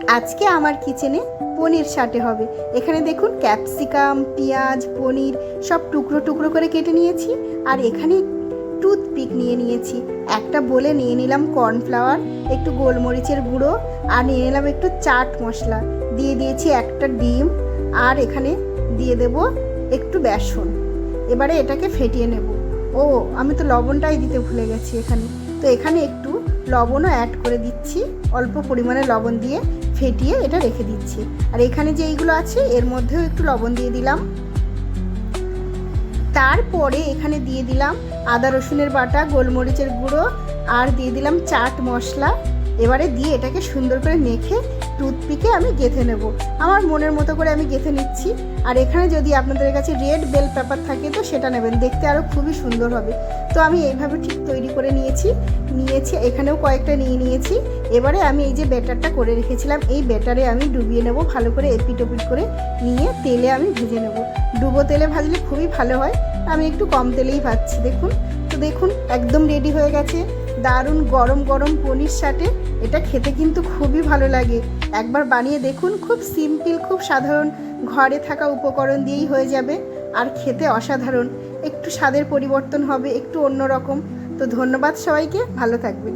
আজকে আমার কিচেনে পনির সাটে হবে। এখানে দেখুন ক্যাপসিকাম, পেঁয়াজ, পনির সব টুকরো টুকরো করে কেটে নিয়েছি। আর এখানে টুথপিক নিয়ে নিয়েছি। একটা বলে নিয়ে নিলাম কর্নফ্লাওয়ার, একটু গোলমরিচের গুঁড়ো, আর নিয়ে নিলাম একটু চাট মশলা, দিয়ে দিয়েছি একটা ডিম, আর এখানে দিয়ে দেব একটু বেসন। এবারে এটাকে ফেটিয়ে নেব। ও, আমি তো লবণটাই দিতে ভুলে গেছি এখানে। তো এখানে একটু লবণও অ্যাড করে দিচ্ছি, অল্প পরিমাণে লবণ দিয়ে ফেটিয়ে এটা রেখে দিচ্ছি। আর এখানে যে এইগুলো আছে এর মধ্যেও একটু লবণ দিয়ে দিলাম। তারপরে এখানে দিয়ে দিলাম আদা রসুনের বাটা, গোলমরিচের গুঁড়ো, আর দিয়ে দিলাম চাট মশলা। এবারে দিয়ে এটাকে সুন্দর করে মেখে টুথপিকে আমি গেঁথে নেব। আমার মনের মতো করে আমি গেঁথে নিচ্ছি। আর এখানে যদি আপনাদের কাছে রেড বেল পেপার থাকে তো সেটা নেবেন, দেখতে আরও খুবই সুন্দর হবে। তো আমি এইভাবে ঠিক তৈরি করে নিয়েছি। এখানেও কয়েকটা নিয়ে নিয়েছি। এবারে আমি এই যে ব্যাটারটা করে রেখেছিলাম এই ব্যাটারে আমি ডুবিয়ে নেব ভালো করে, এপিট ওপিট করে নিয়ে তেলে আমি ভেজে নেব। ডুবো তেলে ভাজলে খুবই ভালো হয়, আমি একটু কম তেলেই ভাজছি। দেখুন একদম রেডি হয়ে গেছে দারুণ গরম গরম পনির সাটে। এটা খেতে কিন্তু খুবই ভালো লাগে, একবার বানিয়ে দেখুন। খুব সিম্পল, খুব সাধারণ, ঘরে থাকা উপকরণ দিয়েই হয়ে যাবে। আর খেতে অসাধারণ, একটু স্বাদের পরিবর্তন হবে, একটু অন্যরকম। তো ধন্যবাদ সবাইকে, ভালো থাকবেন।